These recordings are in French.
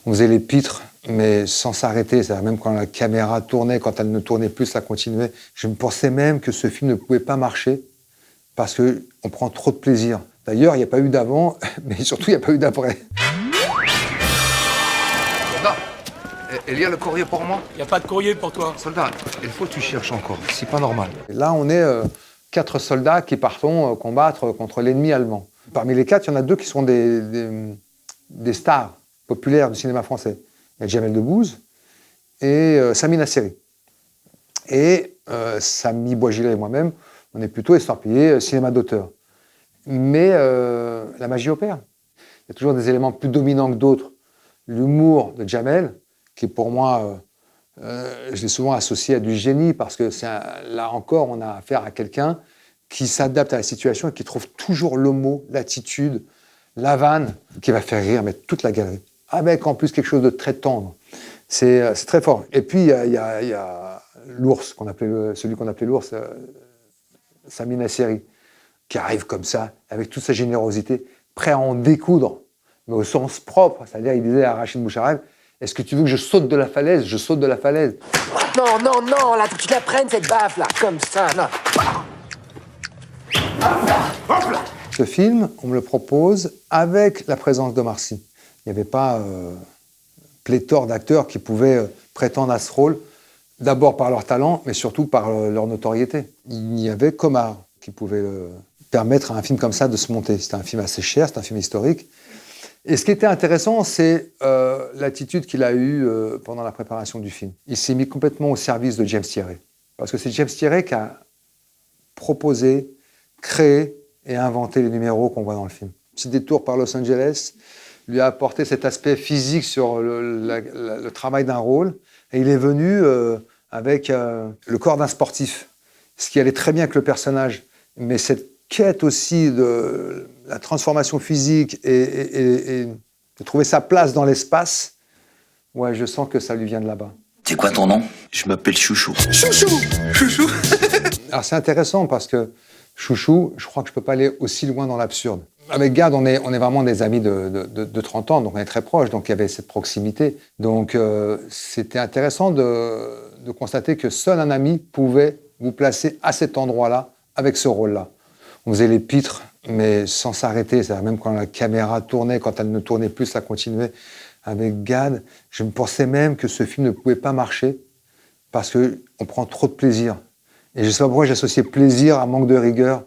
On faisait les pitres, mais sans s'arrêter. C'est-à-dire même quand la caméra tournait, quand elle ne tournait plus, ça continuait. Je me pensais même que ce film ne pouvait pas marcher parce qu'on prend trop de plaisir. D'ailleurs, il n'y a pas eu d'avant, mais surtout, il n'y a pas eu d'après. Soldat, il y a le courrier pour moi? Il n'y a pas de courrier pour toi. Soldat, il faut que tu cherches encore. C'est pas normal. Et là, on est 4 soldats qui partons combattre contre l'ennemi allemand. Parmi les 4, il y en a 2 qui sont des stars populaires du cinéma français. Il y a Jamel Debbouze et Sami Nasseri. Et Sami Bouajila et moi-même, on est plutôt estampillés cinéma d'auteur. Mais la magie opère. Il y a toujours des éléments plus dominants que d'autres. L'humour de Jamel, qui pour moi, je l'ai souvent associé à du génie, parce que là encore, on a affaire à quelqu'un qui s'adapte à la situation et qui trouve toujours le mot, l'attitude, la vanne, qui va faire rire mais toute la galerie. Avec en plus quelque chose de très tendre. C'est très fort. Et puis, il y a l'ours, celui qu'on appelait l'ours, Sami Nasseri, qui arrive comme ça, avec toute sa générosité, prêt à en découdre, mais au sens propre. C'est-à-dire, il disait à Rachid Bouchareb, est-ce que tu veux que je saute de la falaise? Je saute de la falaise. Non, non, non, là, faut que tu la prennes, cette baffe, là, comme ça, là. Hop là! Ce film, on me le propose avec la présence d'Omar Sy. Il n'y avait pas pléthore d'acteurs qui pouvaient prétendre à ce rôle, d'abord par leur talent, mais surtout par leur notoriété. Il n'y avait qu'Omar qui pouvait permettre à un film comme ça de se monter. C'était un film assez cher, c'est un film historique. Et ce qui était intéressant, c'est l'attitude qu'il a eue pendant la préparation du film. Il s'est mis complètement au service de James Thierry. Parce que c'est James Thierry qui a proposé, créé et inventé les numéros qu'on voit dans le film. Petit détour par Los Angeles lui a apporté cet aspect physique sur le travail d'un rôle. Et il est venu avec le corps d'un sportif, ce qui allait très bien avec le personnage. Mais cette quête aussi de la transformation physique et de trouver sa place dans l'espace, ouais, je sens que ça lui vient de là-bas. C'est quoi ton nom? Je m'appelle Chouchou. Chouchou! Chouchou! Alors c'est intéressant parce que Chouchou, je crois que je peux pas aller aussi loin dans l'absurde. Avec Gad, on est vraiment des amis de 30 ans, donc on est très proches, donc il y avait cette proximité. Donc c'était intéressant de constater que seul un ami pouvait vous placer à cet endroit-là, avec ce rôle-là. On faisait les pitres, mais sans s'arrêter. C'est-à-dire même quand la caméra tournait, quand elle ne tournait plus, ça continuait. Avec Gad, je me pensais même que ce film ne pouvait pas marcher parce qu'on prend trop de plaisir. Et je ne sais pas pourquoi j'associais plaisir à manque de rigueur.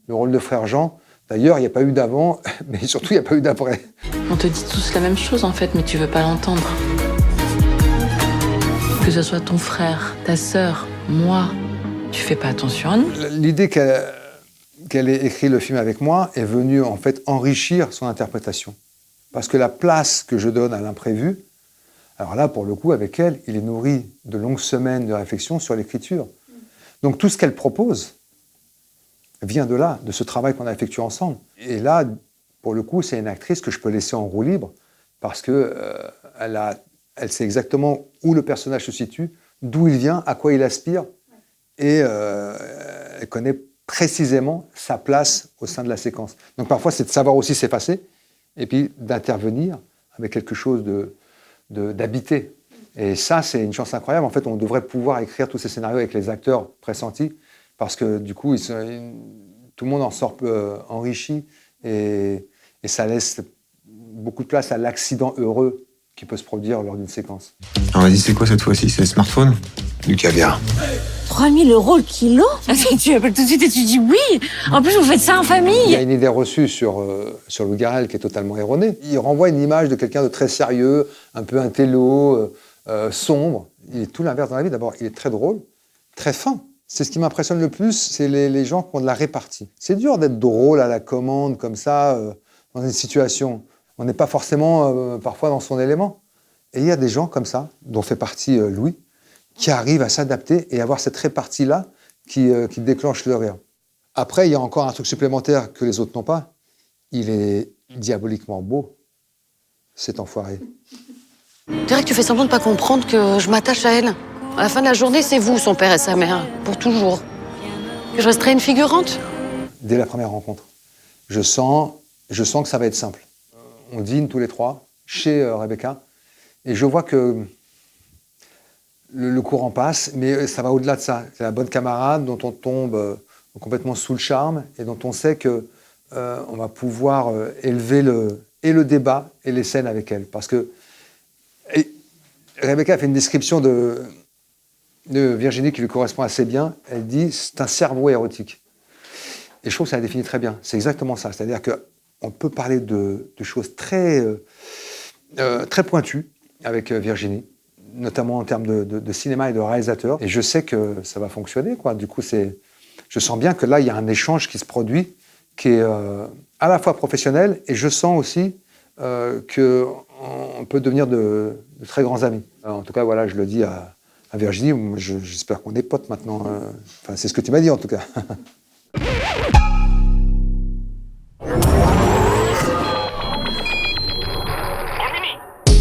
Le rôle de frère Jean, d'ailleurs, il n'y a pas eu d'avant, mais surtout, il n'y a pas eu d'après. On te dit tous la même chose, en fait, mais tu veux pas l'entendre. Que ce soit ton frère, ta sœur, moi, tu fais pas attention à nous. L'idée qu'elle ait écrit le film avec moi est venue, en fait, enrichir son interprétation. Parce que la place que je donne à l'imprévu, alors là, pour le coup, avec elle, il est nourri de longues semaines de réflexion sur l'écriture. Donc tout ce qu'elle propose vient de là, de ce travail qu'on a effectué ensemble. Et là, pour le coup, c'est une actrice que je peux laisser en roue libre parce que elle sait exactement où le personnage se situe, d'où il vient, à quoi il aspire, et elle connaît précisément sa place au sein de la séquence. Donc parfois, c'est de savoir aussi s'effacer et puis d'intervenir avec quelque chose d'habité. Et ça, c'est une chance incroyable. En fait, on devrait pouvoir écrire tous ces scénarios avec les acteurs pressentis parce que du coup, tout le monde en sort enrichi et ça laisse beaucoup de place à l'accident heureux qui peut se produire lors d'une séquence. On m'a dit, c'est quoi cette fois-ci? C'est le smartphone? Du caviar. 3000 € le kilo? Tu appelles tout de suite et tu dis oui. En plus, vous faites ça en famille. Il y a une idée reçue sur Louis Garrel qui est totalement erronée. Il renvoie une image de quelqu'un de très sérieux, un peu intello, sombre. Il est tout l'inverse dans la vie. D'abord, il est très drôle, très fin. C'est ce qui m'impressionne le plus, c'est les gens qui ont de la répartie. C'est dur d'être drôle à la commande, comme ça, dans une situation. On n'est pas forcément, parfois, dans son élément. Et il y a des gens comme ça, dont fait partie Louis, qui arrivent à s'adapter et avoir cette répartie-là qui déclenche le rire. Après, il y a encore un truc supplémentaire que les autres n'ont pas. Il est diaboliquement beau, cet enfoiré. Je dirais que tu fais semblant de pas comprendre que je m'attache à elle. À la fin de la journée, c'est vous, son père et sa mère, pour toujours. Que je resterai une figurante. Dès la première rencontre, je sens que ça va être simple. On dîne tous les trois chez Rebecca Et je vois que le courant passe, mais ça va au-delà de ça. C'est la bonne camarade dont on tombe complètement sous le charme et dont on sait que on va pouvoir élever le débat et les scènes avec elle. Parce que Rebecca fait une description de Virginie qui lui correspond assez bien. Elle dit « c'est un cerveau érotique ». Et je trouve que ça la définit très bien. C'est exactement ça. C'est-à-dire qu'on peut parler de choses très pointues avec Virginie, notamment en termes de cinéma et de réalisateur. Et je sais que ça va fonctionner, quoi. Du coup, je sens bien que là, il y a un échange qui se produit, qui est à la fois professionnel, et je sens aussi qu'on peut devenir de très grands amis. En tout cas, voilà, je le dis à Virginie, j'espère qu'on est potes maintenant. Enfin, c'est ce que tu m'as dit, en tout cas.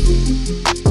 Virginie